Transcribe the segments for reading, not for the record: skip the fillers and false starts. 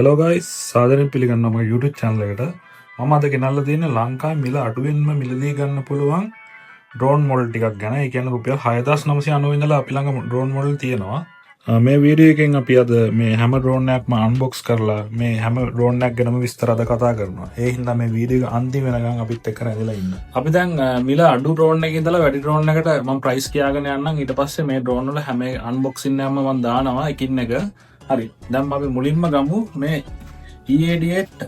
Hello guys සාදරයෙන් පිළිගන්නවා මගේ YouTube channel එකට. මම අද ගෙනල්ලා තියෙන්නේ ලංකාවේ මිල අඩුවෙන්ම මිලදී ගන්න පුළුවන් drone model ටිකක් ගැන. ඒ කියන්නේ රුපියල් 6990 ඉඳලා අපි ළඟ drone model තියෙනවා. මේ වීඩියෝ එකෙන් අපි අද මේ හැම drone එකක්ම unbox කරලා මේ හැම drone එකක් ගැනම විස්තර අද කතා කරනවා. ඒ හින්දා මේ වීඩියෝ එක අන්තිම වෙනකන් අපිත් එක්ක රැඳිලා ඉන්න. අපි දැන් මිල අඩු drone එකකින් ඉඳලා වැඩි drone එකට මම price කියාගෙන යන්නම්. ඊට පස්සේ මේ drone වල හැම unboxing එකම මම දානවා එකින් එක. හරි දැන් අපි මුලින්ම ගමු මේ E88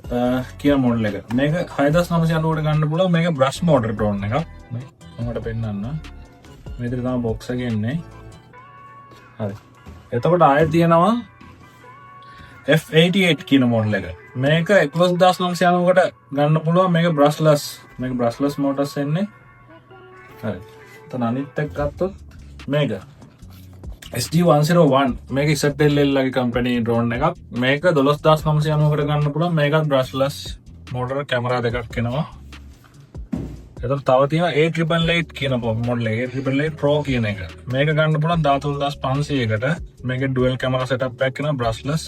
කියන මොඩල් එක. මේක 6990ට ගන්න පුළුවන්. මේක බ්‍රෂ් මෝටර් ඩ්‍රෝන් එකක්. මේ මමට පෙන්නන්න. මේ විදිහට තමයි බොක්ස් එක එන්නේ. හරි. එතකොට ආයෙ තියෙනවා F88 කියන මොඩල් එක. මේක 11990කට ගන්න පුළුවන්. මේක බ්‍රෂ්ලස් මෝටර්ස් එන්නේ. හරි. එතන අනිත් එක ගත්තොත් මේක SG101 මේක ZTL ලගේ කම්පැනි ඩ්‍රෝන් එකක්. මේක 12990කට ගන්න පුළුවන්. මේකත් බ්‍රෂ්ලස් මෝටර් කැමරා දෙකක් එනවා. එතකොට තව තියෙනවා A888 කියන මොඩල් එක. A888 Pro කියන එක. මේක ගන්න පුළුවන් 13500කට. මේකේ ඩුවල් කැමරා සෙටප් එකක් එනවා බ්‍රෂ්ලස්.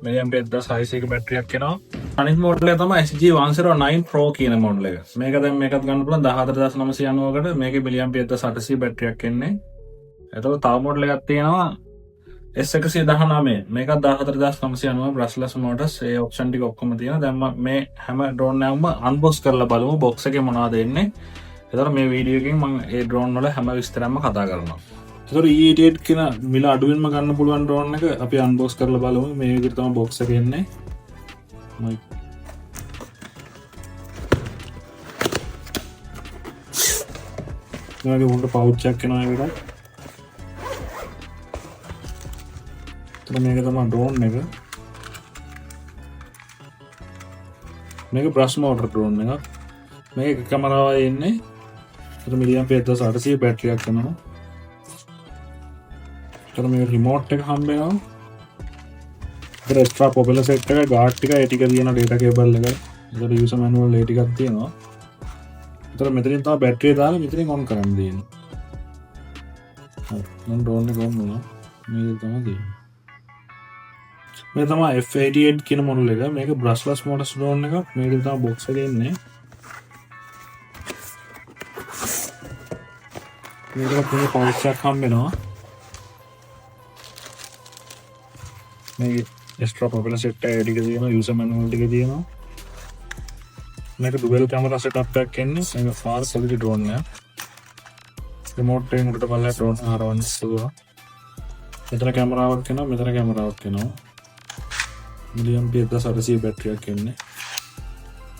milliampere 1600ක බැටරියක් එනවා. අනිත් මොඩල් එක තමයි SG109 Pro කියන මොඩල් එක. මේක දැන් මේකත් ගන්න පුළුවන් 14990කට. මේකේ milliampere 800 බැටරියක් එන්නේ. එතකොට තව මොඩල් එකක් තියෙනවා S119 මේකත් 14990 බ්‍රෂ්ලස් මෝටර්ස්. ඒ ඔප්ෂන් ටික ඔක්කොම තියෙනවා. දැන් මේ හැම ඩ්‍රෝන් එකක්ම අන්බොක්ස් කරලා බලමු බොක්ස් එකේ මොනවද එන්නේ. එතකොට මේ වීඩියෝ එකෙන් මම ඒ ඩ්‍රෝන් වල හැම විස්තරයක්ම කතා කරනවා. එතකොට E88 කියන මිල අඩුවෙන්ම ගන්න පුළුවන් ඩ්‍රෝන් එක අපි අන්බොක්ස් කරලා බලමු. මේ විදිහට තමයි බොක්ස් එක එන්නේ. මේකේ උන්ට පවුච් එකක් එනවා ඒකට. මේක තමයි ඩ්‍රෝන් එක. මේක බ්‍රෂ් මෝටර් ඩ්‍රෝන් එකක්. මේක කැමරාවයි ඉන්නේ. ඒතර milliampere 800 බැටරියක් එනවා. ඒතර මේක රිමෝට් එක හම්බ වෙනවා. ඒතර එක්ස්ට්‍රා ප්‍රොපෙලර් සෙට් එක ගාඩ් ටික ඒ ටික තියෙන ඩේටා කේබල් එක. ඒතර යූසර් මැනුවල් ඒ ටිකක් තියෙනවා. ඒතර මෙතනින් තමයි බැටරිය දාලා මෙතනින් ඔන් කරන්න දෙන්නේ. හරි. මම ඩ්‍රෝන් එක ඔන් වුණා. මේක තමයි තියෙන්නේ. මේ තමයි F88 කියන මොඩල් එක. මේක බ්‍රෂ්ලස් මෝටර්ස් ඩ්‍රෝන් එකක්. මේක තමයි බොක්ස් එකේ ඉන්නේ. මේකට පුනේ පවුච් එකක් හම්බ වෙනවා. මේක එක්ස්ට්‍රා ප්‍රොපෙලර් සෙට් එක ටික තියෙනවා. යූසර් මැනුවල් ටික තියෙනවා. මේක ඩුවල් කැමරා සෙටප් එකක් එන්නේ. මේක ෆාර් ක්වොලිටි ඩ්‍රෝන් එකක්. රිමෝට් එකෙන් උඩට බලලා ඩ්‍රෝන් හරවන්න පුළුවන්. මෙතන කැමරාවක් එනවා. මෙතන කැමරාවක් එනවා. milliampere 800 බැටරියක් එන්නේ.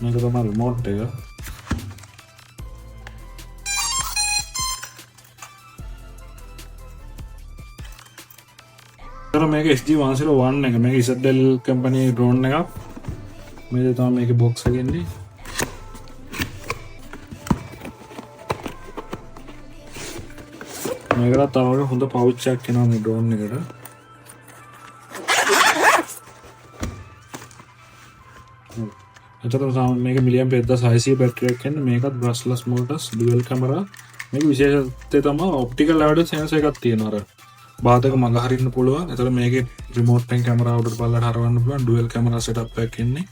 මේක තමයි රිමෝට් එක. මේක SG101 එක. මේක ZTL කම්පැනි ඩ්‍රෝන් එකක්. මේක තමයි මේකේ බොක්ස් එක එන්නේ. මේකට තමයි හොඳ පවුච් එකක් එනවා මේ ඩ්‍රෝන් එකට. එතකොට මේක milliampere 1600 බැටරියක් එන්නේ. මේකත් බ්‍රෂ්ලස් මෝටර්ස් ඩුවල් කැමරා. මේක විශේෂත්වය තමයි ඔප්ටිකල් එවිඩන්ස් සෙන්සර් එකක් තියෙනවා. අර බාධක මඟ හරින්න පුළුවන්. එතකොට මේකේ රිමෝට් එකෙන් කැමරාව උඩට බලලා හරවන්න පුළුවන් ඩුවල් කැමරා සෙටප් එකක් එන්නේ.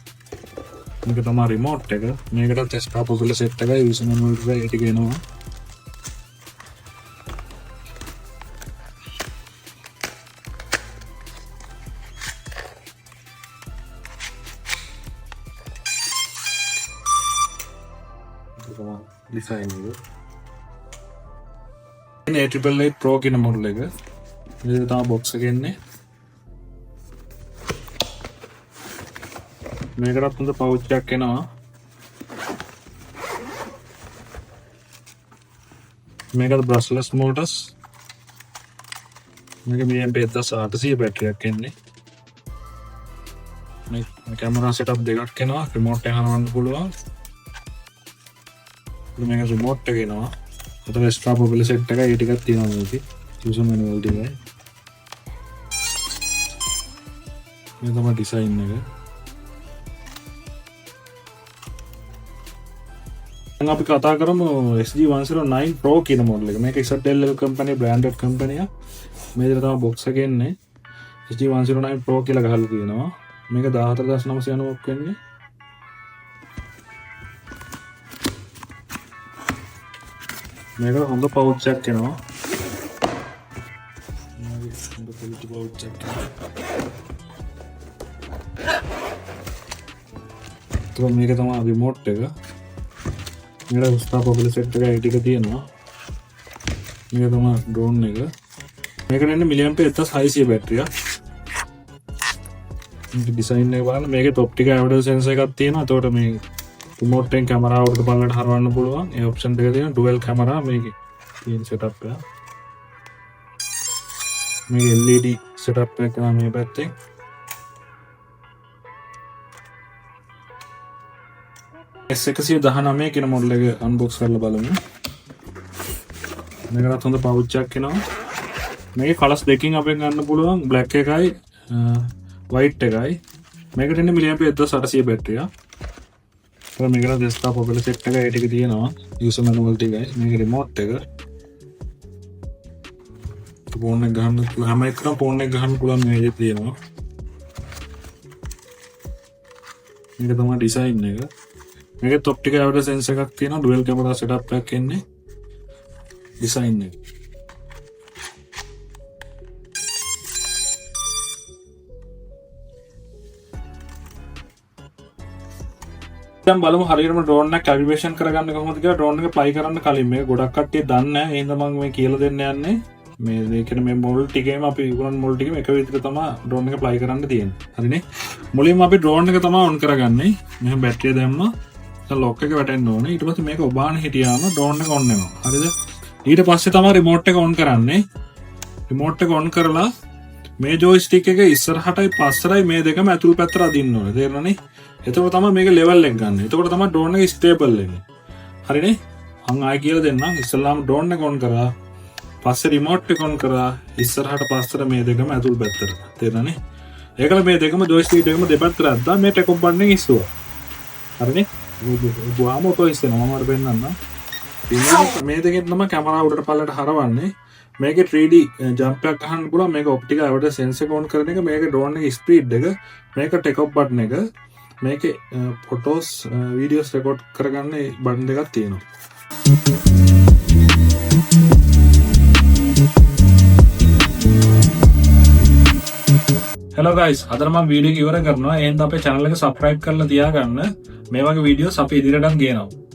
මේක තමයි රිමෝට් එක. මේකටත් එක්ස්ට්‍රා ප්‍රොපෙලර් සෙට් එකයි යූසර් මැනුවල් එකයි ඒ ටික එනවා. ඩිසයින් එක. මේ A888 Pro කියන මොඩල් එක. මේක තමයි බොක්ස් එකේ එන්නේ. මේකටත් හොඳ පවුච් එකක් එනවා. මේකත් බ්‍රෂ්ලස් මෝටර්ස්. මේක milliampere 800 බැටරියක් එන්නේ. මේ කැමරා සෙටප් දෙකක් එනවා. රිමෝට් එක හරවන්න පුළුවන්. මේක රිමෝට් එක එනවා. එතකොට එක්ස්ට්‍රා ප්‍රොපෙලර් සෙට් එකයි ඒ ටිකක් තියෙනවා මේකේ. යූසර් මැනුවල් ටිකයි. මේ තමයි ඩිසයින් එක. දැන් අපි කතා කරමු SG109 Pro කියන මොඩල් එක. මේක ZTL කම්පැනි බ්‍රෑන්ඩඩ් කම්පැනි එක. මේ විදිහට තමයි බොක්ස් එක එන්නේ. SG109 Pro කියලා ගහලා තියෙනවා. මේක 14990ක් වෙන්නේ. මේක හොඳ පවුච් එකක් එනවා. හොඳ ක්වොලිටි පවුච් එකක්. මේක තමයි රිමෝට් එක. මේකට උස්තාපබල සෙට් එක ඒ ටික තියෙනවා. මේක තමයි ඩ්‍රෝන් එක. මේකට එන්නේ මිලියම්පියර් 1600 බැටරියක්. මේක ඩිසයින් එක බලන්න. මේකේ টොප් ටික ඇවඩල් සෙන්සර් එකක් තියෙනවා. එතකොට මේ රිමෝට් එකෙන් කැමරාව උඩට පල්ලට හරවන්න පුළුවන්. ඒ ඔප්ෂන් දෙක තියෙනවා. ඩුවල් කැමරා මේකේ තියෙන සෙටප් එක. මේක LED සෙටප් එකක් කරා මේ පැත්තෙන්. S119 කියන මොඩල් එක අන්බොක්ස් කරලා බලමු. මේකට හොඳ පවුච් එකක් එනවා. මේකේ කලර්ස් දෙකකින් අපෙන් ගන්න පුළුවන්. බ්ලැක් එකයි වයිට් එකයි. මේකට එන්නේ මිලියම්පියර් 1800 බැටරියක්. මේකට ඩෙස්ක්ටොප් ඔබල සෙට් එක ඒ ටික තියෙනවා. යූසර් මැනුවල් ටිකයි. මේක රිමෝට් එක. ෆෝන් එක ගන්න හැම එකකම ෆෝන් එක ගන්න පුළුවන් මේකේ තියෙනවා. මේක තමයි ඩිසයින් එක. මේකේ টොප් ටික ඇවඩ සෙන්සර් එකක් තියෙනවා. ඩුවල් කැමරා සෙටප් එකක් එන්නේ. ඩිසයින් එක. දැන් බලමු හරියටම ඩ්‍රෝන් එක කැලිබ්‍රේෂන් කරගන්න කොහොමද කියලා. ඩ්‍රෝන් එක ෆ්ලයි කරන්න කලින් මේක ගොඩක් කට්ටිය දන්නේ නැහැ. එහෙනම් මම මේ කියලා දෙන්න යන්නේ. මේ කියන්නේ මේ මොඩල් ටිකේම අපි විකුණන මොඩල් ටිකේම එක විදිහට තමයි ඩ්‍රෝන් එක ෆ්ලයි කරන්න තියෙන්නේ. හරිනේ. මුලින්ම අපි ඩ්‍රෝන් එක තමයි ඔන් කරගන්නේ. මෙහෙම බැටරිය දැම්මා. දැන් ලොක් එක වැටෙන්න ඕනේ. ඊට පස්සේ මේක ඔබාන හිටියාම ඩ්‍රෝන් එක ඔන් වෙනවා. හරිද? ඊට පස්සේ තමයි රිමෝට් එක ඔන් කරන්නේ. රිමෝට් එක ඔන් කරලා මේ ජොයිස්ටික් එක ඉස්සරහටයි පස්සටයි මේ දෙකම ඇතුල් පැත්තට අදින්න ඕනේ. තේරුණානේ? එතකොට තමයි මේක ලෙවල් එක ගන්න. එතකොට තමයි ඩ්‍රෝන් එක ස්ටේබල් වෙන්නේ. හරිනේ? මම ආයෙ කියලා දෙන්නම්. ඉස්සෙල්ලාම ඩ්‍රෝන් එක ඔන් කරා. පස්සේ රිමෝට් එක ඔන් කරා. ඉස්සරහට පස්සට මේ දෙකම ඇතුල් පැත්තට. තේරුණානේ? ඒකල මේ දෙකම ජොයිස්ටික් දෙකම දෙපැත්තට අද්දා මේ ටෙකොප් බටන් එක ඉස්සුවා. හරිනේ? බුවාම ඔතෝ ඉස්සෙනවා. මම අර පෙන්නන්නම්. මේ දෙකෙන් තමයි කැමරාව උඩට පල්ලට හරවන්නේ. මේකේ 3D ජම්ප් එකක් ගන්න පුළුවන්. මේක ඔප්ටිකල් ඇවඩ සෙන්සර් එක ඔන් කරන එක. මේකේ ඩ්‍රෝන් එකේ ස්පීඩ් එක. මේක ටෙකොප් බටන් එක. මේකේ ෆොටෝස් වීඩියෝස් රෙකෝඩ් කරගන්න බටන් දෙකක් තියෙනවා. Hello guys, අද මම වීඩියෝ එක ඉවර කරනවා. එහෙනම් අපේ channel එක subscribe කරලා තියාගන්න. මේ වගේ වීඩියෝස් අපි ඉදිරියටම ගේනවා.